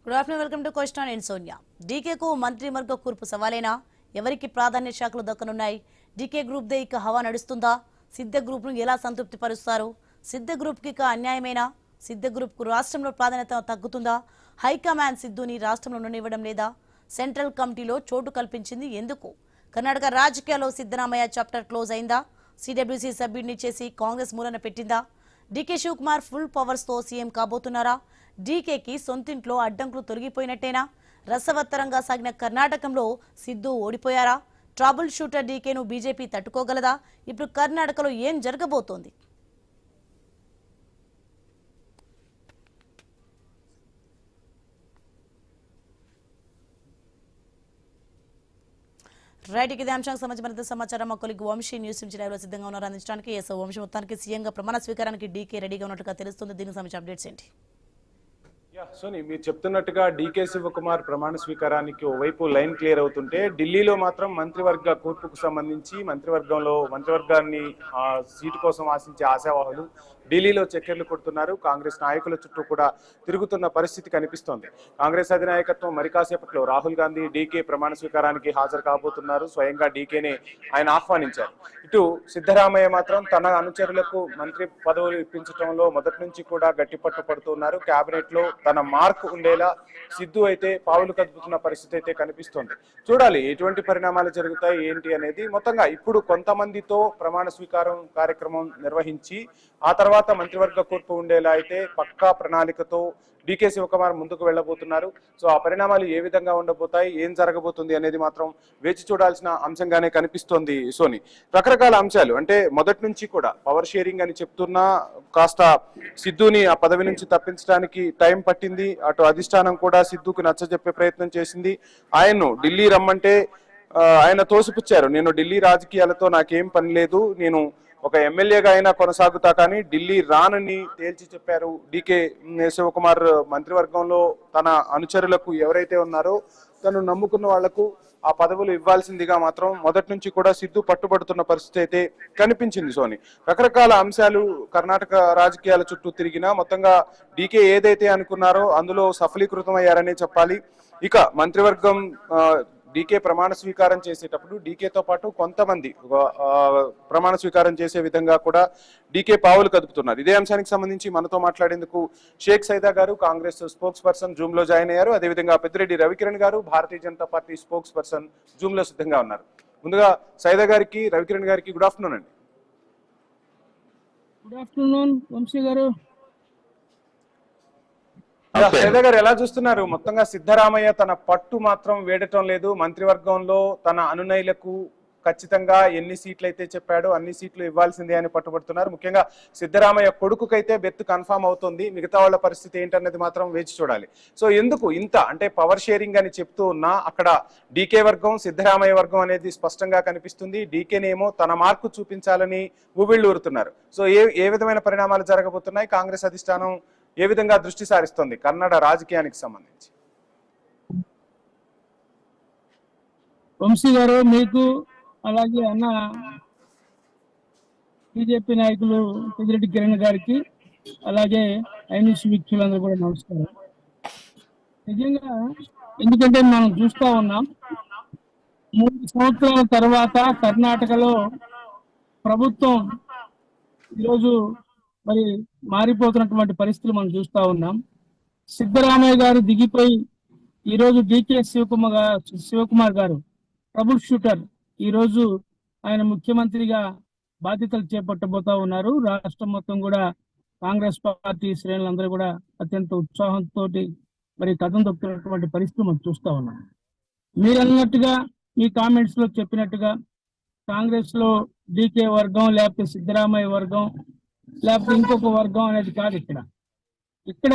Good afternoon, welcome to question and Sonia. డీకేకు మంత్రివర్గ కూర్పు సవాలేనా? ఎవరికి ప్రాధాన్య శాఖలు దక్కనున్నాయి? డీకే గ్రూప్ దే ఇక హవా నడుస్తుందా? సిద్ధ గ్రూప్ ను ఎలా సంతృప్తి పరుస్తారు? సిద్ధ గ్రూప్ కి ఇక అన్యాయమేనా? సిద్ధ గ్రూప్ కు రాష్ట్రంలో ప్రాధాన్యత తగ్గుతుందా? హైకమాండ్ సిద్ధుని రాష్ట్రంలో ఉండనివ్వడం లేదా? సెంట్రల్ కమిటీలో చోటు కల్పించింది ఎందుకు? కర్ణాటక రాజకీయాల్లో సిద్ధరామయ్య చాప్టర్ క్లోజ్ అయిందా? సిడబ్ల్యూసీ సభ్యుడిని చేసి కాంగ్రెస్ మూలన పెట్టిందా? డీకే శివకుమార్ ఫుల్ పవర్స్ తో సీఎం కాబోతున్నారా? డీకేకి సొంతింట్లో అడ్డంకులు తొలగిపోయినట్టేనా? రసవత్తరంగా సాగిన కర్ణాటకంలో సిద్ధు ఓడిపోయారా? ట్రబుల్ షూటర్ డీకేను బీజేపీ తట్టుకోగలదా? ఇప్పుడు కర్ణాటకలో ఏం జరగబోతోంది? రైట్, ఇదే అంశానికి సంబంధించి మరింత సమాచారం మా కొలిగ్ వంశీ న్యూస్ నుంచి లైవ్లో సిద్ధంగా ఉన్నారు అందించడానికి. వంశీ, మొత్తానికి సీఎంగా ప్రమాణ స్వీకారానికి డీకే రెడీగా ఉన్నట్టుగా తెలుస్తుంది. దీనికి సంబంధించి అప్డేట్స్ ఏంటి? సోని, మీరు చెప్తున్నట్టుగా డీకే శివకుమార్ ప్రమాణ స్వీకారానికి ఓవైపు లైన్ క్లియర్ అవుతుంటే, ఢిల్లీలో మాత్రం మంత్రివర్గ కూర్పుకు సంబంధించి మంత్రివర్గాన్ని సీటు కోసం ఆశించే ఆశావాహులు ఢిల్లీలో చక్కెర్లు కొడుతున్నారు. కాంగ్రెస్ నాయకుల చుట్టూ కూడా తిరుగుతున్న పరిస్థితి కనిపిస్తోంది. కాంగ్రెస్ అధినాయకత్వం మరి కాసేపట్లో రాహుల్ గాంధీ డీకే ప్రమాణ స్వీకారానికి హాజరు కాబోతున్నారు. స్వయంగా డీకేనే ఆయన ఆహ్వానించారు. ఇటు సిద్ధరామయ్య మాత్రం తన అనుచరులకు మంత్రి పదవులు ఇప్పించడంలో మొదటి నుంచి కూడా గట్టి పట్టు పడుతున్నారు. కేబినెట్ లో తన మార్కు ఉండేలా సిద్ధు అయితే పావులు కదుపుతున్న పరిస్థితి అయితే కనిపిస్తోంది. చూడాలి ఎటువంటి పరిణామాలు జరుగుతాయి ఏంటి అనేది. మొత్తంగా ఇప్పుడు కొంతమందితో ప్రమాణ స్వీకారం కార్యక్రమం నిర్వహించి ఆ తర్వాత మంత్రివర్గ కూర్పు ఉండేలా అయితే పక్కా ప్రణాళికతో డీకే శివకుమార్ ముందుకు వెళ్ళబోతున్నారు. సో ఆ పరిణామాలు ఏ విధంగా ఉండబోతాయి, ఏం జరగబోతుంది అనేది మాత్రం వేచి చూడాల్సిన అంశంగానే కనిపిస్తోంది. సోని, రకరకాల అంశాలు అంటే మొదటి నుంచి కూడా పవర్ షేరింగ్ అని చెప్తున్నా కాస్త సిద్ధుని ఆ పదవి నుంచి తప్పించడానికి టైం పట్టింది. అటు అధిష్టానం కూడా సిద్ధుకు నచ్చజెప్పే ప్రయత్నం చేసింది. ఆయన్ను ఢిల్లీ రమ్మంటే ఆయన తోసిపుచ్చారు. నేను ఢిల్లీ రాజకీయాలతో నాకేం పని లేదు, నేను ఒక ఎమ్మెల్యేగా అయినా కొనసాగుతా, కానీ ఢిల్లీ రానని తేల్చి చెప్పారు. డీకే శివకుమార్ మంత్రివర్గంలో తన అనుచరులకు ఎవరైతే ఉన్నారో తను నమ్ముకున్న వాళ్లకు ఆ పదవులు ఇవ్వాల్సిందిగా మాత్రం మొదటి నుంచి కూడా సిద్ధు పట్టుబడుతున్న పరిస్థితి అయితే కనిపించింది. సోని, రకరకాల అంశాలు కర్ణాటక రాజకీయాల చుట్టూ తిరిగినా మొత్తంగా డీకే ఏదైతే అనుకున్నారో అందులో సఫలీకృతం అయ్యారనే చెప్పాలి. ఇక మంత్రివర్గం డీకే ప్రమాణ స్వీకారం చేసేటప్పుడు డీకేతో పాటు కొంతమంది ప్రమాణ స్వీకారం చేసే విధంగా కూడా డీకే పావులు కదుపుతున్నారు. ఇదే అంశానికి సంబంధించి మనతో మాట్లాడేందుకు షేక్ సైదా గారు, కాంగ్రెస్ స్పోక్స్ పర్సన్ జూమ్ లో జాయిన్ అయ్యారు. అదేవిధంగా పెద్దిరెడ్డి రవికిరణ్ గారు, Bharatiya Janata Party spokesperson zoom లో సిద్ధంగా ఉన్నారు. ముందుగా సైదా గారికి, రవికిరణ్ గారికి గుడ్ ఆఫ్టర్నూన్ అండి. గుడ్ ఆఫ్టర్నూన్ వంశీ గారు. సైదా గారు ఎలా చూస్తున్నారు? మొత్తంగా సిద్ధరామయ్య తన పట్టు మాత్రం వేడటం లేదు. మంత్రివర్గంలో తన అనునయులకు ఖచ్చితంగా ఎన్ని సీట్లు అయితే చెప్పాడో అన్ని సీట్లు ఇవ్వాల్సిందే అని పట్టుబడుతున్నారు. ముఖ్యంగా సిద్ధరామయ్య కొడుకుకైతే బెర్త్ కన్ఫామ్ అవుతుంది. మిగతా వాళ్ళ పరిస్థితి ఏంటన్నది మాత్రం వేచి చూడాలి. సో ఎందుకు ఇంత అంటే పవర్ షేరింగ్ అని చెప్తూ ఉన్నా అక్కడ డీకే వర్గం, సిద్ధరామయ్య వర్గం అనేది స్పష్టంగా కనిపిస్తుంది. డీకేనేమో తన మార్కు చూపించాలని ఊబిళ్ళు ఊరుతున్నారు. సో ఏ విధమైన పరిణామాలు జరగబోతున్నాయి? కాంగ్రెస్ అధిష్టానం ఏ విధంగా దృష్టి సారిస్తుంది కన్నడ రాజకీయానికి సంబంధించి? వంశీ గారు, మీకు అలాగే అన్న బీజేపీ నాయకులు పెద్దిరెడ్డి కిరణ్ గారికి అలాగే ఐన్యూస్ వీక్షకులందరూ కూడా నమస్కారం. నిజంగా ఎందుకంటే మనం చూస్తా ఉన్నాం 3 సంవత్సరాల తర్వాత కర్ణాటకలో ప్రభుత్వం ఈరోజు మరి మారిపోతున్నటువంటి పరిస్థితులు మనం చూస్తా ఉన్నాం. సిద్ధరామయ్య గారు దిగిపోయి ఈరోజు డీకే శివకుమార్ గారు ట్రబుల్ షూటర్ ఈరోజు ఆయన ముఖ్యమంత్రిగా బాధ్యతలు చేపట్టబోతా ఉన్నారు. రాష్ట్రం మొత్తం కూడా కాంగ్రెస్ పార్టీ శ్రేణులందరూ కూడా అత్యంత ఉత్సాహంతో మరి కథం తొక్కుతున్నటువంటి పరిస్థితులు మనం చూస్తా ఉన్నాం. మీరు అన్నట్టుగా మీ కామెంట్స్ లో చెప్పినట్టుగా కాంగ్రెస్ లో డీకే వర్గం లేకపోతే సిద్ధరామయ్య వర్గం లేకపోతే ఇంకొక వర్గం అనేది కాదు. ఇక్కడ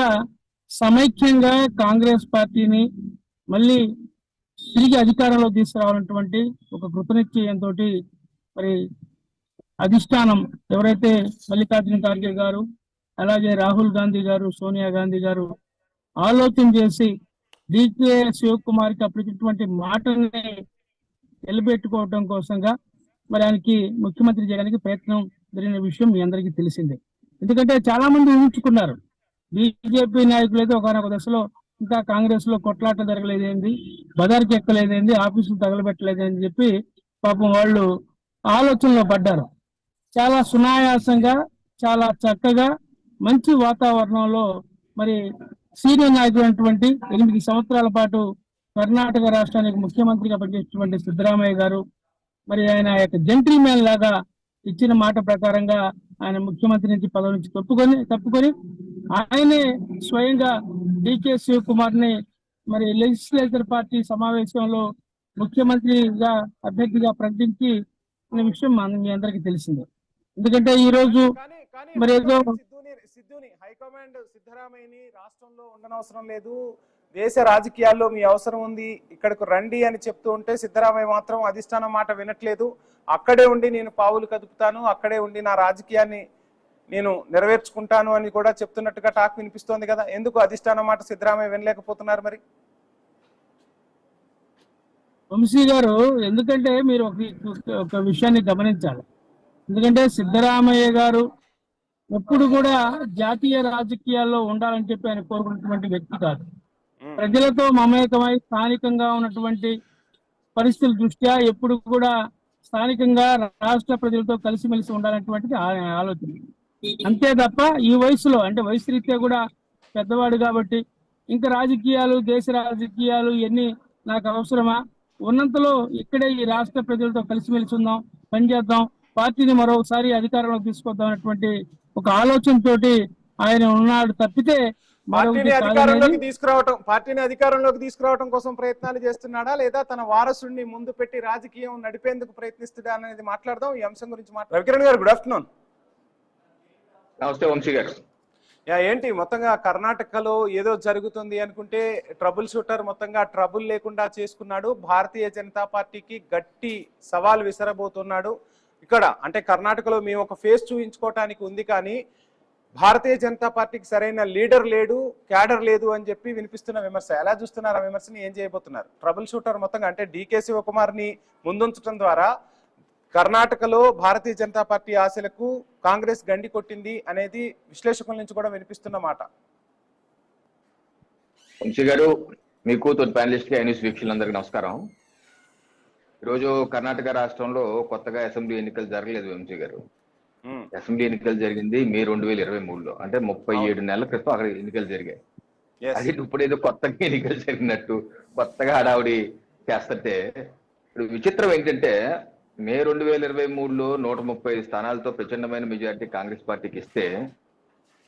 సమైక్యంగా కాంగ్రెస్ పార్టీని మళ్ళీ తిరిగి అధికారంలో తీసుకురావాలన్నటువంటి ఒక కృతనిశ్చయంతో మరి అధిష్టానం ఎవరైతే మల్లికార్జున ఖార్గే గారు అలాగే రాహుల్ గాంధీ గారు, సోనియా గాంధీ గారు ఆలోచన చేసి డీకే శివకుమార్ కి అప్పటిటువంటి మాటల్ని నిలబెట్టుకోవడం కోసంగా మరి ఆయనకి ముఖ్యమంత్రి చేయడానికి ప్రయత్నం జరిగిన విషయం మీ అందరికీ తెలిసిందే. ఎందుకంటే చాలా మంది ఊహించుకున్నారు బీజేపీ నాయకులు అయితే ఒకనొక దశలో ఇంకా కాంగ్రెస్ లో కొట్లాట జరగలేదేంది, బజార్కి ఎక్కలేదేంది, ఆఫీసులు తగలబెట్టలేదని చెప్పి పాపం వాళ్ళు ఆలోచనలో పడ్డారు. చాలా సునాయాసంగా, చాలా చక్కగా, మంచి వాతావరణంలో మరి సీనియర్ నాయకులైనటువంటి 8 సంవత్సరాల పాటు కర్ణాటక రాష్ట్రానికి ముఖ్యమంత్రిగా పనిచేసినటువంటి సిద్ధరామయ్య గారు, మరి ఆయన యొక్క జెంటిల్మెన్ లాగా ఇచ్చిన మాట ప్రకారంగా ఆయన ముఖ్యమంత్రి నుంచి పదవి నుంచి తప్పుకొని ఆయనే స్వయంగా డికే శివకుమార్ ని మరి లెజిస్లేచర్ పార్టీ సమావేశంలో ముఖ్యమంత్రిగా అభ్యర్థిగా ప్రకటించి అనే విషయం మీ అందరికీ తెలిసిందే. ఎందుకంటే ఈ రోజు మరి ఏదో సిద్ధుని హైకమాండ్ సిద్ధరామయ్యని రాష్ట్రంలో ఉండనవసరం లేదు, దేశ రాజకీయాల్లో మీ అవసరం ఉంది, ఇక్కడకు రండి అని చెప్తూ ఉంటే సిద్ధరామయ్య మాత్రం అధిష్టానం మాట వినట్లేదు. అక్కడే ఉండి నేను పావులు కదుపుతాను, అక్కడే ఉండి నా రాజకీయాన్ని నేను నెరవేర్చుకుంటాను అని కూడా చెప్తున్నట్టుగా టాక్ వినిపిస్తోంది కదా. ఎందుకు అధిష్టానం మాట సిద్ధరామయ్య వినలేకపోతున్నారు మరి? వంశీ గారు, ఎందుకంటే మీరు ఒక విషయాన్ని గమనించాలి. ఎందుకంటే సిద్ధరామయ్య గారు ఎప్పుడు కూడా జాతీయ రాజకీయాల్లో ఉండాలని చెప్పి ఆయన కోరుకున్నటువంటి వ్యక్తి కాదు. ప్రజలతో మమేకమై స్థానికంగా ఉన్నటువంటి పరిస్థితుల దృష్ట్యా ఎప్పుడు కూడా స్థానికంగా రాష్ట్ర ప్రజలతో కలిసిమెలిసి ఉండాలనేటువంటిది ఆయన ఆలోచన. అంతే తప్ప ఈ వయసులో, అంటే వయసు రీత్యా కూడా పెద్దవాడు కాబట్టి ఇంకా రాజకీయాలు, దేశ రాజకీయాలు ఇవన్నీ నాకు అవసరమా, ఉన్నంతలో ఇక్కడే ఈ రాష్ట్ర ప్రజలతో కలిసిమెలిసి ఉందాం, పనిచేద్దాం, పార్టీని మరోసారి అధికారంలోకి తీసుకొద్దాం అనేటువంటి ఒక ఆలోచనతోటి ఆయన ఉన్నాడు తప్పితే పార్టీని అధికారంలోకి తీసుకురావడం కోసం ప్రయత్నాలు చేస్తున్నాడా, లేదా తన వారసుడిని ముందు పెట్టి రాజకీయం నడిపేందుకు ప్రయత్నిస్తుడా అనేది మాట్లాడదాం. ఈ అంశం గురించి రవికిరణ్ గారు, గుడ్ ఆఫ్టర్నూన్. నమస్తే వంశీ గారు. ఏంటి మొత్తంగా కర్ణాటకలో ఏదో జరుగుతుంది అనుకుంటే ట్రబుల్ షూటర్ మొత్తంగా ట్రబుల్ లేకుండా చేసుకున్నాడు. భారతీయ జనతా పార్టీకి గట్టి సవాల్ విసరబోతున్నాడు. ఇక్కడ అంటే కర్ణాటకలో మేము ఒక ఫేస్ చూపించుకోవటానికి ఉంది, కానీ భారతీయ జనతా పార్టీకి సరైన లీడర్ లేడు, క్యాడర్ లేదు అని చెప్పి వినిపిస్తున్న విమర్శ. ఎలా చూస్తున్నారు ఆ విమర్శని? ఏం చేయబోతున్నారు? ట్రబుల్ షూటర్ మొత్తంగా అంటే డీకే శివకుమార్ ని ముందుంచడం ద్వారా కర్ణాటకలో భారతీయ జనతా పార్టీ ఆశలకు కాంగ్రెస్ గండి కొట్టింది అనేది విశ్లేషకుల నుంచి కూడా వినిపిస్తున్న మాట. వంశీ గారు, మీకు తోటి ప్యానలిస్ట్ గా న్యూస్ వీక్షకులందరికీ నమస్కారం. ఈరోజు కర్ణాటక రాష్ట్రంలో కొత్తగా అసెంబ్లీ ఎన్నికలు జరగలేదు వంశీ గారు. అసెంబ్లీ ఎన్నికలు జరిగింది మే 2023లో, అంటే 37 నెలల క్రితం అక్కడ ఎన్నికలు జరిగాయి. అది ఇప్పుడు ఏదో కొత్తగా ఎన్నికలు జరిగినట్టు కొత్తగా హడావుడి చేస్తుంటే, ఇప్పుడు విచిత్రం ఏంటంటే మే 2023లో 135 స్థానాలతో ప్రచండమైన మెజారిటీ కాంగ్రెస్ పార్టీకి ఇస్తే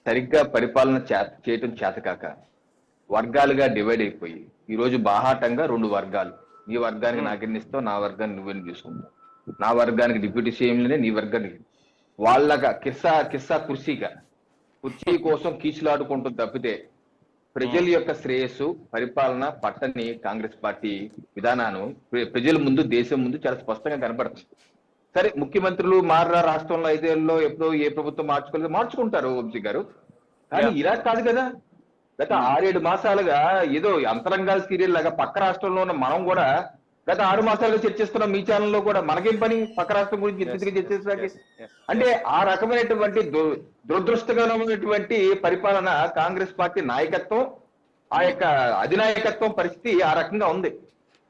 సరిగ్గా పరిపాలన చేయటం చేతకాక వర్గాలుగా డివైడ్ అయిపోయి ఈరోజు బాహాటంగా 2 వర్గాలు, నీ వర్గానికి నాకెన్నిస్తావు, నా వర్గాన్ని నువ్వెన్ని తీసుకుంటావు, నా వర్గానికి డిప్యూటీ సీఎంలనే, నీ వర్గానికి వాళ్ళగా కిస్సా కుర్చీ కోసం కీచులాడుకుంటూ తప్పితే ప్రజల యొక్క శ్రేయస్సు, పరిపాలన పట్టని కాంగ్రెస్ పార్టీ విధానాన్ని ప్రజల ముందు, దేశం ముందు చాలా స్పష్టంగా కనపడుతుంది. సరే, ముఖ్యమంత్రులు మారా రాష్ట్రంలో 5 ఏళ్ళలో ఎప్పుడో ఏ ప్రభుత్వం మార్చుకుంటారు వంశీ గారు, కానీ ఇలా కాదు కదా. గత 6-7 మాసాలుగా ఏదో అంతరంగాల సీరియల్ లాగా పక్క రాష్ట్రంలో ఉన్న మనం కూడా గత 6 మాసాలుగా చర్చిస్తున్నాం. మీ ఛానల్లో కూడా మనకేం పని పక్క రాష్ట్రం గురించి చర్చించడానికి? అంటే ఆ రకమైనటువంటి దురదృష్టకరమైనటువంటి పరిపాలన కాంగ్రెస్ పార్టీ నాయకత్వం, ఆ యొక్క అధినాయకత్వం పరిస్థితి ఆ రకంగా ఉంది.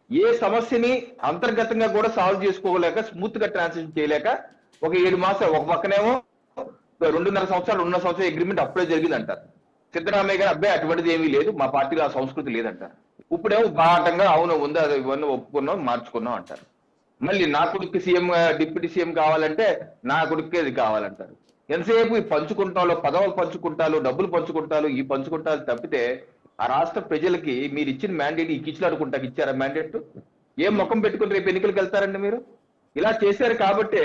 ఏ సమస్యని అంతర్గతంగా కూడా సాల్వ్ చేసుకోలేక, స్మూత్ గా ట్రాన్సిషన్ చేయలేక ఒక 7 మాసాలు, ఒక పక్కనేమో 2.5 సంవత్సరాలు అగ్రిమెంట్ అప్పుడే జరిగింది అంటారు. సిద్ధరామయ్య గారు అబ్బాయి అటువంటిది ఏమీ లేదు, మా పార్టీలో ఆ సంస్కృతి లేదంటారు. ఇప్పుడేమో బాటంగా అవును ఉందా, ఇవన్నీ ఒప్పుకున్నాం, మార్చుకున్నాం అంటారు. మళ్ళీ నా కొడుకు సీఎం, డిప్యూటీ సీఎం కావాలంటే నా కొడుకే ఇది కావాలంటారు. ఎంతసేపు ఈ పంచుకుంటాలో, పదవులు పంచుకుంటాలు, డబ్బులు పంచుకుంటాలు, ఈ పంచుకుంటాలు తప్పితే ఆ రాష్ట్ర ప్రజలకి మీరు ఇచ్చిన మ్యాండేట్ ఈ కిచ్చులాడుకుంటాకి ఇచ్చారా మ్యాండేట్? ఏం ముఖం పెట్టుకుని రేపు ఎన్నికలకు వెళ్తారండి మీరు? ఇలా చేశారు కాబట్టి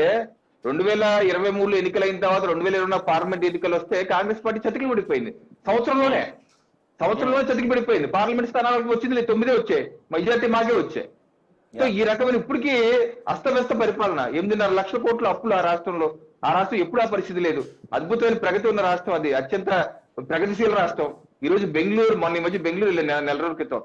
2023లో ఎన్నికలైన తర్వాత 2024 పార్లమెంట్ ఎన్నికలు వస్తే కాంగ్రెస్ పార్టీ చతికిలు పడిపోయింది. సంవత్సరంలోనే చతికి పడిపోయింది. పార్లమెంట్ స్థానాలకు వచ్చింది 9 వచ్చాయి, మెజార్టీ మాకే వచ్చాయి. సో ఈ రకమైన ఇప్పటికీ అస్తవ్యస్త పరిపాలన, 8.5 లక్షల కోట్ల అప్పులు ఆ రాష్ట్రంలో. ఆ రాష్ట్రం ఎప్పుడు ఆ పరిస్థితి లేదు. అద్భుతమైన ప్రగతి ఉన్న రాష్ట్రం, అది అత్యంత ప్రగతిశీల రాష్ట్రం. ఈ రోజు బెంగళూరు, మొన్న ఈ మధ్య బెంగళూరు నెల రోజుల క్రితం,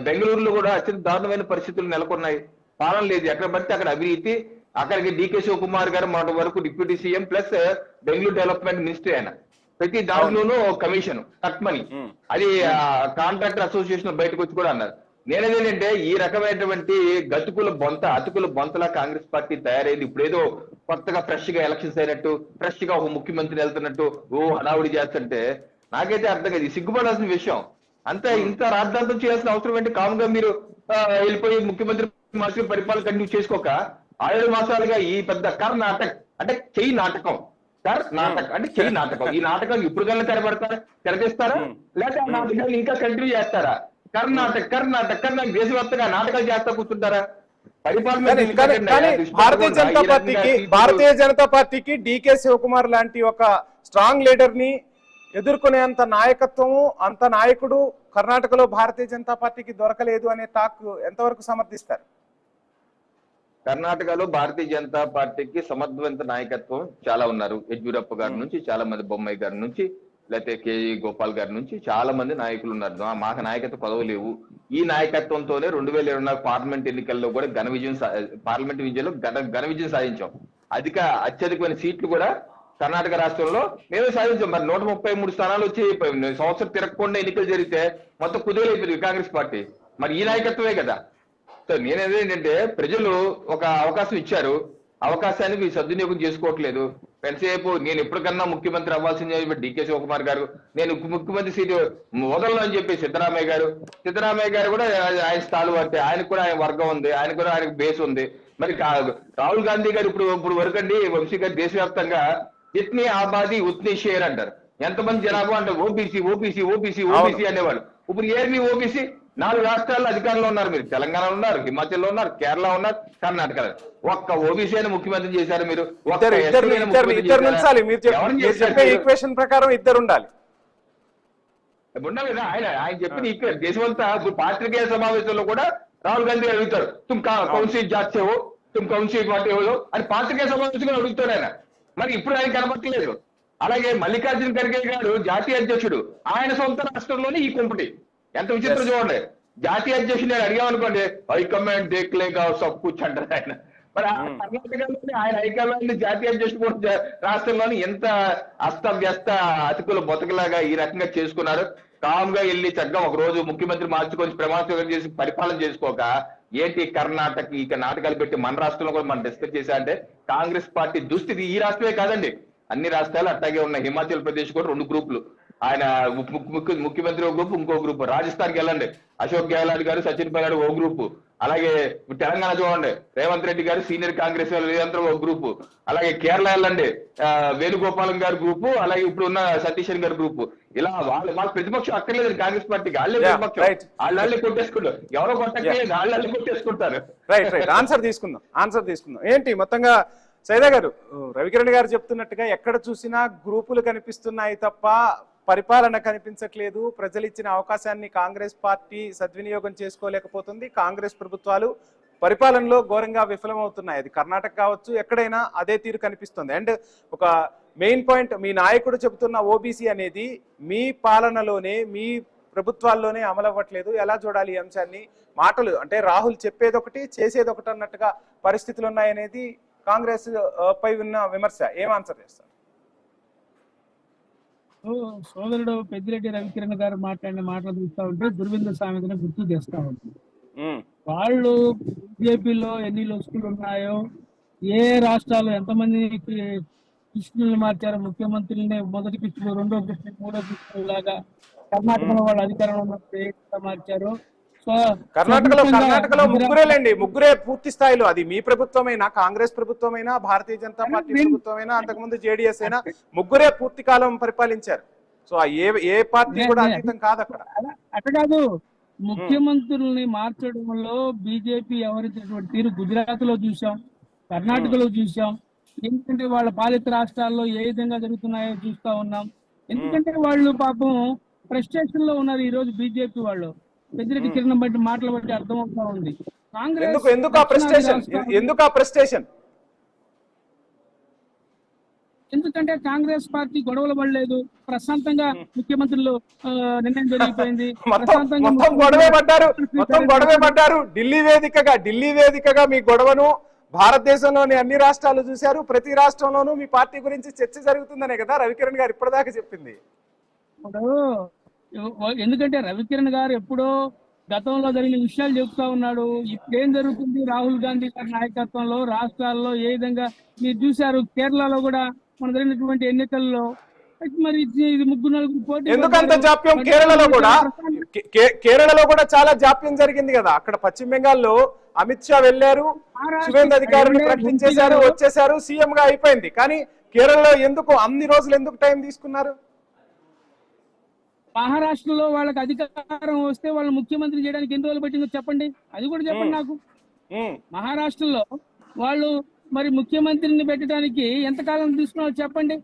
బెంగళూరులో కూడా అత్యంత దారుణమైన పరిస్థితులు నెలకొన్నాయి. పాలన లేదు, ఎక్కడ పడితే అక్కడ అవినీతి. అక్కడికి డీకే శివకుమార్ గారు మొన్నటి వరకు deputy CM plus Bengaluru development minister ఆయన. ప్రతి దాంట్లోనూ కమిషన్ తక్కువని అది కాంట్రాక్టర్ అసోసియేషన్ బయటకు వచ్చి కూడా అన్నారు. నేనేంటంటే ఈ రకమైనటువంటి అతుకుల బొంతలా కాంగ్రెస్ పార్టీ తయారైంది. ఇప్పుడేదో కొత్తగా ఫ్రెష్ గా ఎలక్షన్స్ అయినట్టు, ఫ్రెష్ గా ఒక ముఖ్యమంత్రి వెళ్తున్నట్టు హడావుడి చేస్తుంటే నాకైతే అర్థం కాదు. సిగ్గుపడాల్సిన విషయం. అంతే, ఇంత రాద్ధాంతం చేయాల్సిన అవసరం ఏంటి? కాముగా మీరు వెళ్ళిపోయి ముఖ్యమంత్రి మార్చి పరిపాలన కంటిన్యూ చేసుకోక 6 మాసాలుగా ఈ పెద్ద కర్ణాటక అంటే చెయ్యి నాటకం, అంటే చెయ్యి నాటకం. ఈ నాటకం ఇప్పుడు కన్నా తెరదీస్తారా లేకపోతే ఆ నాటకాలు ఇంకా కంటిన్యూ చేస్తారా? కర్ణాటక దేశవ్యాప్తంగా నాటకాలు చేస్తా కూర్చుంటారా? భారతీయ జనతా పార్టీకి డీకే శివకుమార్ లాంటి ఒక స్ట్రాంగ్ లీడర్ ని ఎదుర్కొనేంత నాయకత్వము, అంత నాయకుడు కర్ణాటకలో భారతీయ జనతా పార్టీకి దొరకలేదు అనే టాక్ ఎంతవరకు సమర్థిస్తారు? కర్ణాటకలో భారతీయ జనతా పార్టీకి సమర్థవంత నాయకత్వం చాలా ఉన్నారు. యడ్యూరప్ప గారి నుంచి చాలా మంది, బొమ్మాయి గారి నుంచి, లేకపోతే కేజీ గోపాల్ గారి నుంచి చాలా మంది నాయకులు ఉన్నారు. మాకు నాయకత్వ పదవులు లేవు. ఈ నాయకత్వంతోనే 2024 పార్లమెంట్ ఎన్నికల్లో కూడా పార్లమెంట్ ఘన విజయం సాధించాం. అత్యధికమైన సీట్లు కూడా కర్ణాటక రాష్ట్రంలో మేమే సాధించాం. మరి 133 స్థానాలు వచ్చి సంవత్సరం తిరగకుండా ఎన్నికలు జరిగితే మొత్తం కుదేలైపోయింది కాంగ్రెస్ పార్టీ. మరి ఈ నాయకత్వమే కదా. సో నేనేంటంటే ప్రజలు ఒక అవకాశం ఇచ్చారు, అవకాశానికి సద్వినియోగం చేసుకోవట్లేదు. ఎంతసేపు నేను ఎప్పటికన్నా ముఖ్యమంత్రి అవ్వాల్సిందే డీకే శివకుమార్ గారు, నేను ముఖ్యమంత్రి సీటు వదలను అని చెప్పి సిద్ధరామయ్య గారు కూడా ఆయన స్థాయి అంటే ఆయనకు కూడా ఆయన వర్గం ఉంది, ఆయనకు బేస్ ఉంది. మరి రాహుల్ గాంధీ గారు ఇప్పుడు వరకండి వంశీ గారు దేశవ్యాప్తంగా ఇట్నీ ఆబాదీ ఉత్నీ షేర్ అంటారు. ఎంతమంది జనాభా అంటారు ఓబీసీ అనేవాళ్ళు. ఇప్పుడు ఏమి ఓబీసీ 4 రాష్ట్రాల్లో అధికారంలో ఉన్నారు. మీరు తెలంగాణలో ఉన్నారు, హిమాచల్లో ఉన్నారు, కేరళ ఉన్నారు, కర్ణాటక. ఒక్క ఓబీసీ అయినా ముఖ్యమంత్రి చేశారు మీరు? ఈక్వేషన్ ప్రకారం ఇద్దరు ఉండాలి కదా. ఆయన చెప్పిన దేశమంతా పాత్రికేయ సమావేశంలో కూడా రాహుల్ గాంధీ అడుగుతారు, తుమ్ కౌన్సీ జాతీయో తుమ్ కౌన్సీ పార్టీ అని పాత్రికేయ సమావేశంలో అడుగుతాడు ఆయన. మరి ఇప్పుడు ఆయన కనపట్టలేదు. అలాగే మల్లికార్జున ఖర్గే గారు జాతీయ అధ్యక్షుడు, ఆయన సొంత రాష్ట్రంలోనే ఈ కుంపటి. ఎంత విచిత్రం చూడండి. జాతీయ అధ్యక్షుడు నేను అడిగామనుకోండి, హైకమాండ్ దేఖ్లేగా సబ్ కుచ్ అంటారు ఆయన. మరి కర్ణాటకలోని ఆయన హైకమాండ్ జాతీయ అధ్యక్షుడు కూడా రాష్ట్రంలోని ఎంత అస్తవ్యస్త అతికుల బొతకలాగా ఈ రకంగా చేసుకున్నారు. కామ్గా వెళ్ళి చక్కగా ఒక రోజు ముఖ్యమంత్రి మార్చుకొని ప్రమాణం చేసి పరిపాలన చేసుకోక ఏంటి కర్ణాటక ఇక నాటకాలు పెట్టి మన రాష్ట్రంలో కూడా మనం డిస్కస్ చేశా అంటే కాంగ్రెస్ పార్టీ దుస్థితి ఈ రాష్ట్రమే కాదండి, అన్ని రాష్ట్రాలు అట్టాగే ఉన్నాయి. హిమాచల్ ప్రదేశ్ కూడా 2 గ్రూపులు, ఆయన ముఖ్యమంత్రి ఒక గ్రూప్, ఇంకో గ్రూప్. రాజస్థాన్కి వెళ్ళండి, అశోక్ గెహ్లాట్ గారు, సచిన్ పైలట్ ఓ గ్రూపు. అలాగే తెలంగాణ చూడండి, రేవంత్ రెడ్డి గారు సీనియర్ కాంగ్రెస్ వీళ్ళందరూ ఒక గ్రూపు. అలాగే కేరళ వెళ్ళండి, వేణుగోపాలం గారి గ్రూపు, అలాగే ఇప్పుడు ఉన్న సతీశన్ గారి గ్రూపు. ఇలా వాళ్ళ ప్రతిపక్షం అక్కర్లేదు కాంగ్రెస్ పార్టీకి, వాళ్ళే ప్రతిపక్షం, వాళ్ళే కొట్టేసుకుంటారు. ఎవరో కొట్టలేదు, వాళ్ళే కొట్టేసుకుంటారు. రైట్ ఆన్సర్ తీసుకుందాం. ఏంటి మొత్తంగా సైదా గారు, రవికిరణ్ గారు చెప్తున్నట్టుగా ఎక్కడ చూసినా గ్రూపులు కనిపిస్తున్నాయి తప్ప పరిపాలన కనిపించట్లేదు. ప్రజలు ఇచ్చిన అవకాశాన్ని కాంగ్రెస్ పార్టీ సద్వినియోగం చేసుకోలేకపోతుంది. కాంగ్రెస్ ప్రభుత్వాలు పరిపాలనలో ఘోరంగా విఫలమవుతున్నాయి. అది కర్ణాటక కావచ్చు, ఎక్కడైనా అదే తీరు కనిపిస్తుంది. అండ్ ఒక మెయిన్ పాయింట్, మీ నాయకుడు చెబుతున్న ఓబీసీ అనేది మీ పాలనలోనే, మీ ప్రభుత్వాల్లోనే అమలు అవ్వట్లేదు. ఎలా చూడాలి ఈ అంశాన్ని? మాటలు అంటే రాహుల్ చెప్పేది ఒకటి, చేసేది ఒకటి అన్నట్టుగా పరిస్థితులు ఉన్నాయనేది కాంగ్రెస్ పై ఉన్న విమర్శ. ఏం ఆన్సర్ చేస్తారు? సోదరుడు పెద్దిరెడ్డి రవికిరణ్ గారు మాట్లాడిన మాటలు చూస్తా ఉంటే దుర్వింద సామెతను గుర్తు చేస్తా ఉంటుంది. వాళ్ళు బీజేపీలో ఎన్ని లొసుకులు ఉన్నాయో, ఏ రాష్ట్రాలు ఎంతమంది కృష్ణులు మార్చారో, ముఖ్యమంత్రులనే మొదటి కృష్ణుడు, రెండో కృష్ణుడు, మూడో కృష్ణుడు లాగా కర్ణాటకలో వాళ్ళు అధికారంలో ఉన్నప్పుడు మార్చారు. కర్ణాటకలో ముగ్గురే పూర్తి స్థాయిలో, అది మీ ప్రభుత్వమైనా, కాంగ్రెస్ ప్రభుత్వమైనా, భారతీయ జనతా పార్టీ ప్రభుత్వమైనా, అంతకుముందు జేడీఎస్ అయినా, ముగ్గురే పూర్తి కాలం పరిపాలించారు. సో ఏ పార్టీ కూడా అతీతం కాదు అక్కడ. అట్ట కాదు, ముఖ్యమంత్రుల్ని మార్చడంలో బీజేపీ ఎవరిచ్చినటువంటి తీరు గుజరాత్ లో చూసాం, కర్ణాటకలో చూసాం. ఎందుకంటే వాళ్ళ పాలిత రాష్ట్రాల్లో ఏ విధంగా జరుగుతున్నాయో చూస్తా ఉన్నాం. ఎందుకంటే వాళ్ళు పాపం ఫ్రస్ట్రేషన్ లో ఉన్నారు ఈ రోజు బీజేపీ వాళ్ళు. పెద్దిరెడ్డి కిరణ్ బట్టి మాటలు బట్టి అర్థమవుతా ఉంది. కాంగ్రెస్ ఎందుకంటే కాంగ్రెస్ పార్టీ గొడవలు పడలేదు, ప్రశాంతంగా ముఖ్యమంత్రులు నిర్ణయం జరిగిపోయింది. గొడవే పడ్డారు. ఢిల్లీ వేదికగా మీ గొడవను భారతదేశంలోని అన్ని రాష్ట్రాలు చూశారు, ప్రతి రాష్ట్రంలోనూ మీ పార్టీ గురించి చర్చ జరుగుతుందనే కదా రవికిరణ్ గారు ఇప్పటిదాకా చెప్పింది. ఇప్పుడు ఎందుకంటే రవికిరణ్ గారు ఎప్పుడో గతంలో జరిగిన విషయాలు చెప్తా ఉన్నాడు. ఇప్పుడు ఏం జరుగుతుంది రాహుల్ గాంధీ గారి నాయకత్వంలో రాష్ట్రాల్లో ఏ విధంగా మీరు చూశారు. కేరళలో కూడా మన జరిగినటువంటి ఎన్నికల్లో మరి ఇది 3-4 పోటీ. ఎందుకంత జాప్యం కేరళలో కూడా చాలా జాప్యం జరిగింది కదా. అక్కడ పశ్చిమ బెంగాల్లో అమిత్ షా వెళ్లారు, శుభేంద్ర అధికారిని ప్రకటించేశారు, వచ్చేసారు, సీఎం గా అయిపోయింది. కానీ కేరళలో ఎందుకు అన్ని రోజులు ఎందుకు టైం తీసుకున్నారు? మహారాష్ట్రలో వాళ్ళకి అధికారం వస్తే వాళ్ళు ముఖ్యమంత్రి చేయడానికి ఎన్ని రోజులు పట్టిందో చెప్పండి, అది కూడా చెప్పండి నాకు. మహారాష్ట్రలో వాళ్ళు మరి ముఖ్యమంత్రిని పెట్టడానికి ఎంతకాలం తీసుకున్నారో చెప్పండి.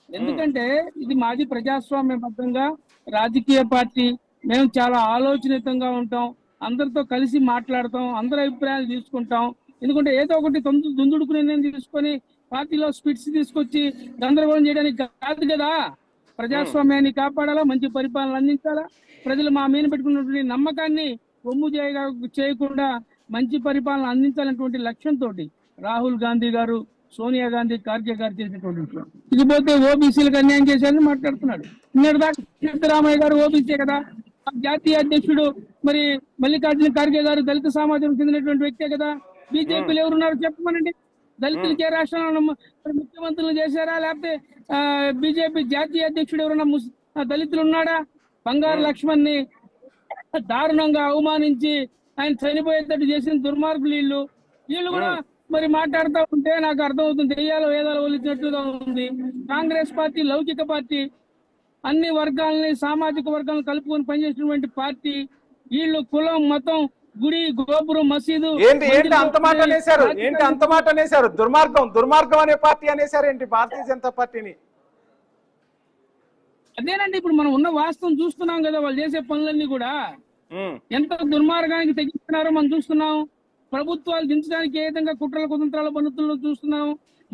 ఎందుకంటే ఇది మాది ప్రజాస్వామ్యబద్ధంగా రాజకీయ పార్టీ, మేము చాలా ఆలోచనీతంగా ఉంటాం, అందరితో కలిసి మాట్లాడతాం, అందరి అభిప్రాయాలు తీసుకుంటాం. ఎందుకంటే ఏదో ఒకటి దుందుడుకు నిర్ణయం తీసుకొని పార్టీలో స్పిట్స్ తీసుకొచ్చి గందరగోళం చేయడానికి కాదు కదా. ప్రజాస్వామ్యాన్ని కాపాడాలా, మంచి పరిపాలన అందించాలా, ప్రజలు మా మీద పెట్టుకున్నటువంటి నమ్మకాన్ని ఒమ్ము చేయకుండా మంచి పరిపాలన అందించాలనేటువంటి లక్ష్యంతో రాహుల్ గాంధీ గారు, సోనియా గాంధీ, ఖార్గే గారు చేసినటువంటి విషయం. ఇది పోతే ఓబీసీలకు అన్యాయం చేశారని మాట్లాడుతున్నాడు. నిన్నటిదాకా సిద్ధరామయ్య గారు ఓబీసీ కదా, జాతీయ అధ్యక్షుడు మరి మల్లికార్జున ఖార్గే గారు దళిత సమాజం చెందినటువంటి వ్యక్తే కదా. బీజేపీలు ఎవరున్నారు చెప్పమనండి. దళితులకి ఏ రాష్ట్రంలో ముఖ్యమంత్రులు చేశారా, లేకపోతే బీజేపీ జాతీయ అధ్యక్షుడు ఎవరన్నా దళితులు ఉన్నాడా? బంగారు లక్ష్మణ్ ని దారుణంగా అవమానించి ఆయన చనిపోయేటట్టు చేసిన దుర్మార్గులు వీళ్ళు కూడా మరి మాట్లాడుతూ ఉంటే నాకు అర్థమవుతుంది దెయ్యాలు వేదాలు వలిచినట్టుగా ఉంది. కాంగ్రెస్ పార్టీ లౌకిక పార్టీ, అన్ని వర్గాలని సామాజిక వర్గాలను కలుపుకొని పనిచేసినటువంటి పార్టీ. వీళ్ళు కులం, మతం, గుడి, గోపురం, మసీదు ఏంటి అంత మాట అనేశారు? దుర్మార్గం అనే పార్టీ అనేశారు ఏంటి భారతీయ జనతా పార్టీని? అదేనండి, ఇప్పుడు మనం ఉన్న వాస్తవం చూస్తున్నాం కదా. వాళ్ళు చేసే పనులన్నీ కూడా ఎంత దుర్మార్గానికి తెగిస్తున్నారో మనం చూస్తున్నాం. ప్రభుత్వాలు దించడానికి ఏ విధంగా కుట్రల కుతంత్రాల పనులను చూస్తున్నాం.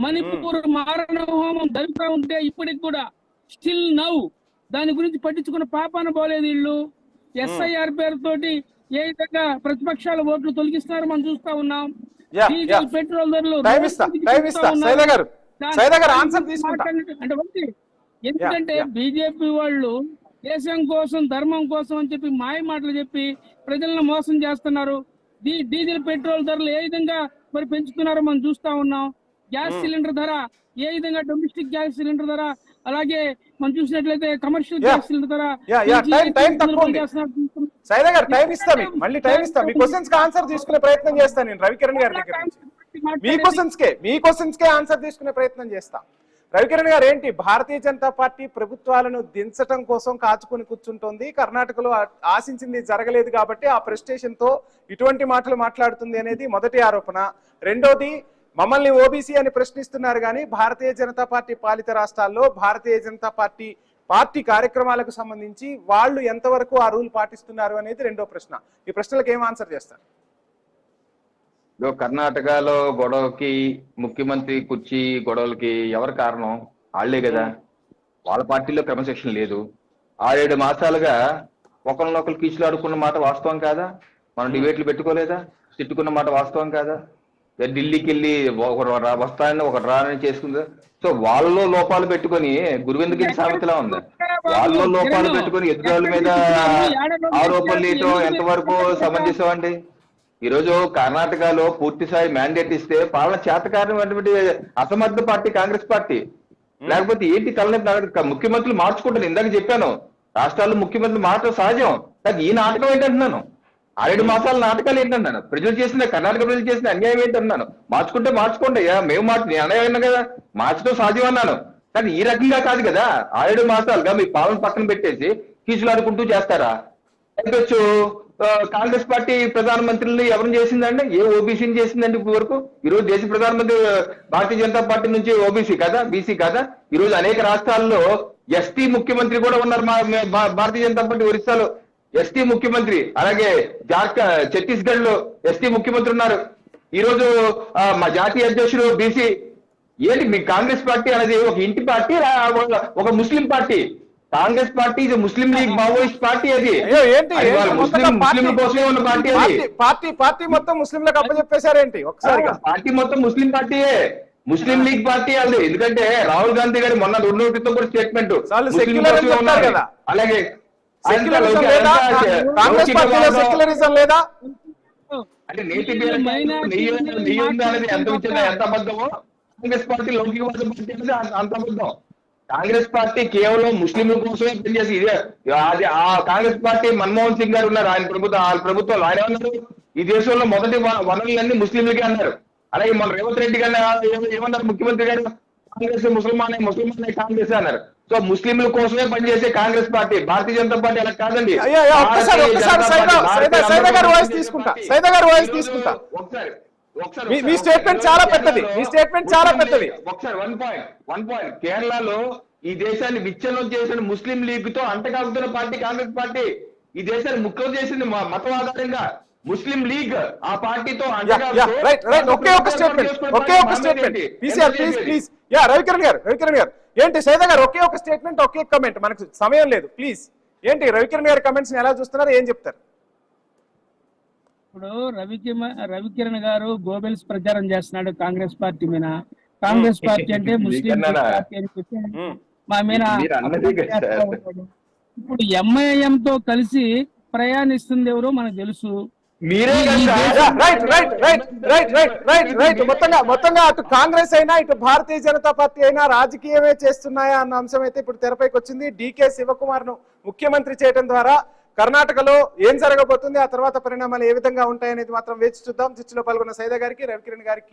మణిపూర్ మారణ హోమం జరుగుతూ ఉంటే ఇప్పటికి కూడా స్టిల్ నౌ దాని గురించి పట్టించుకున్న పాపాన పోలేదు వీళ్ళు. ఎస్ఐఆర్ పేరుతోటి ఏ విధంగా ప్రతిపక్షాల ఓట్లు తొలగిస్తున్నారో మనం చూస్తా ఉన్నాం. డీజిల్, పెట్రోల్ ధరలు అంటే ఎందుకంటే బీజేపీ వాళ్ళు దేశం కోసం, ధర్మం కోసం అని చెప్పి మాయ మాటలు చెప్పి ప్రజలను మోసం చేస్తున్నారు. డీజిల్, పెట్రోల్ ధరలు ఏ విధంగా మరి పెంచుతున్నారో మనం చూస్తా ఉన్నాం. గ్యాస్ సిలిండర్ ధర ఏ విధంగా, డొమెస్టిక్ గ్యాస్ సిలిండర్ ధర, అలాగే మనం చూసినట్లయితే కమర్షియల్ గ్యాస్ సిలిండర్ ధర. ఆన్సర్ తీసుకునే ప్రయత్నం చేస్తాను నేను రవికిరణ్ గారి దగ్గర నుంచి. మీ క్వశ్చన్స్ కే ఆన్సర్ తీసుకునే ప్రయత్నం చేస్తా. రవికిరణ్ గారు, ఏంటి భారతీయ జనతా పార్టీ ప్రభుత్వాలను దించటం కోసం కాచుకుని కూర్చుంటోంది, కర్ణాటకలో ఆశించింది జరగలేదు కాబట్టి ఆ ప్రెస్టేషన్ తో ఇటువంటి మాటలు మాట్లాడుతుంది అనేది మొదటి ఆరోపణ. రెండోది, మమ్మల్ని ఓబీసీ అని ప్రశ్నిస్తున్నారు కానీ భారతీయ జనతా పార్టీ పాలిత రాష్ట్రాల్లో భారతీయ జనతా పార్టీ కార్యక్రమాలకు సంబంధించి వాళ్ళు ఎంతవరకు ఆ రూల్ పాటిస్తున్నారు అనేది రెండో ప్రశ్న. ఈ ప్రశ్నలకు ఏం ఆన్సర్ చేస్తారు? కర్ణాటకలో గొడవకి, ముఖ్యమంత్రి కుర్చీ గొడవలకి ఎవరు కారణం? వాళ్లే కదా. వాళ్ళ పార్టీలో క్రమశిక్షణ లేదు. 6-7 మాసాలుగా ఒకరినొకరు కీచులాడుకున్న మాట వాస్తవం కాదా? మనం డిబేట్లు పెట్టుకోలేదా? తిట్టుకున్న మాట వాస్తవం కాదా? ఢిల్లీకి వెళ్ళి ఒకరు వస్తానని ఒకరు రానని చేసుకుందా? సో వాళ్ళలో లోపాలు పెట్టుకొని గురువిందకి సామెతలా ఉందా? వాళ్ళలో లోపాలు పెట్టుకొని ఎదురాళ్ళ మీద ఆరోపణలు వేయటం ఎంతవరకు సమంజసం అండి? ఈ రోజు కర్ణాటకలో పూర్తి స్థాయి మ్యాండేట్ ఇస్తే పాలన చేతకారణమైనటువంటి అసమర్థ పార్టీ కాంగ్రెస్ పార్టీ. లేకపోతే ఏంటి తలనొప్పి? ముఖ్యమంత్రులు మార్చుకుంటాను, ఇందాక చెప్పాను, రాష్ట్రాల్లో ముఖ్యమంత్రులు మార్చడం సహజం. ఈ నాటకం ఏంటంటున్నాను, 6-7 మాసాల నాటకాలు ఏంటన్నాను? ప్రజలు చేసిన, కర్ణాటక ప్రజలు చేసిన అన్యాయం ఏంటన్నాను? మార్చుకోండి మేము అన్యాయం కదా, మార్చడం సహజం అన్నాను. కానీ ఈ రకంగా కాదు కదా. 6-7 మాసాలుగా మీ పాలన పక్కన పెట్టేసి కీచులాడుకుంటూ చేస్తారా? చెప్పొచ్చు, కాంగ్రెస్ పార్టీ ప్రధానమంత్రులు ఎవరిని చేసిందండి? ఏ ఓబీసీని చేసిందండి ఇప్పటి వరకు? ఈ రోజు దేశ ప్రధానమంత్రి భారతీయ జనతా పార్టీ నుంచి ఓబీసీ కదా, బీసీ కదా? ఈ రోజు అనేక రాష్ట్రాల్లో ఎస్టీ ముఖ్యమంత్రి కూడా ఉన్నారు. భారతీయ జనతా పార్టీ ఒరిస్సాలో ఎస్టీ ముఖ్యమంత్రి, అలాగే ఛత్తీస్గఢ్ లో ఎస్టీ ముఖ్యమంత్రి ఉన్నారు. ఈ రోజు మా జాతీయ అధ్యక్షుడు బీసీ. ఏంటి మీ కాంగ్రెస్ పార్టీ అనేది ఒక ఇంటి పార్టీ, ఒక ముస్లిం పార్టీ? కాంగ్రెస్ పార్టీ ఇది ముస్లిం లీగ్ మావోయిస్ట్ పార్టీ అది. అయ్యో ఏంటి అది వాళ్ళ ముస్లింల కోసమే ఉన్న పార్టీ అది. పార్టీ మొత్తం ముస్లింలకు అప్పచెప్పేశారేంటి ఒకసారిగా? పార్టీ మొత్తం ముస్లిం పార్టీయే, ముస్లిం లీగ్ పార్టీ అది. ఎందుకంటే రాహుల్ గాంధీ గారి మొన్న 2 రోజుల క్రితం కూడా స్టేట్మెంట్ అలాగే సెక్యులరిజం లేదా? కాంగ్రెస్ పార్టీలో సెక్యులరిజం లేదా? అంటే నేటి అనేది ఎంత అబద్ధమో కాంగ్రెస్ పార్టీ లౌకికవాద పార్టీ అనేది అంత అబద్ధం. కాంగ్రెస్ పార్టీ కేవలం ముస్లింల కోసమే పనిచేసి ఇదే అది. ఆ కాంగ్రెస్ పార్టీ మన్మోహన్ సింగ్ గారు ఉన్నారు, ఆయన ప్రభుత్వంలో ఆయన ఏమన్నారు, ఈ దేశంలో మొదటి వనరులన్నీ ముస్లింలకే అన్నారు. అలాగే మన రేవంత్ రెడ్డి గారు ఏమన్నారు, ముఖ్యమంత్రి గారు కాంగ్రెస్ ముసల్మానే కాంగ్రెస్ అన్నారు. సో ముస్లింల కోసమే పనిచేసే కాంగ్రెస్ పార్టీ, భారతీయ జనతా పార్టీ అలా కాదండి. మీ స్టేట్మెంట్ చాలా పెద్దది, మీ స్టేట్మెంట్ చాలా పెద్దది. ఒకసారి వన్ పాయింట్ కేరళలో ఈ దేశాన్ని విచ్ఛిన్నం చేసిన ముస్లిం లీగ్ తో అంటకాగుతున్న పార్టీ కాంగ్రెస్ పార్టీ. ఈ దేశాన్ని ముక్కలు చేసింది మతం ఆధారంగా ముస్లిం లీగ్. ఆ పార్టీతో ఒకే ఒక స్టేట్మెంట్ ప్లీజ్. రవికిరణ్ గారు ఏంటి సైదా గారు ఒకే ఒక స్టేట్మెంట్, ఒకే కమెంట్, మనకు సమయం లేదు ప్లీజ్. ఏంటి రవికిరణ్ గారి కమెంట్స్ ఎలా చూస్తున్నారు, ఏం చెప్తారు? ఇప్పుడు రవికిరణ్ గారు గోబెల్స్ ప్రచారం చేస్తున్నాడు కాంగ్రెస్ పార్టీ మీద. కాంగ్రెస్ పార్టీ అంటే ముస్లిం పార్టీ అని చెప్పి మా మీద. ఇప్పుడు ఎంఐఎం తో కలిసి ప్రయాణిస్తుంది ఎవరో మనకు తెలుసు. మొత్తంగా అటు కాంగ్రెస్ అయినా ఇటు భారతీయ జనతా పార్టీ అయినా రాజకీయమే చేస్తున్నాయా అన్న అంశం అయితే ఇప్పుడు తెరపైకి వచ్చింది. డీకే శివకుమార్ ను ముఖ్యమంత్రి చేయడం ద్వారా కర్ణాటకలో ఏం జరగబోతుంది, ఆ తర్వాత పరిణామాలు ఏ విధంగా ఉంటాయనేది మాత్రం వేచి చూద్దాం. చర్చలో పాల్గొన్న సైదా గారికి, రవికిరణ్ గారికి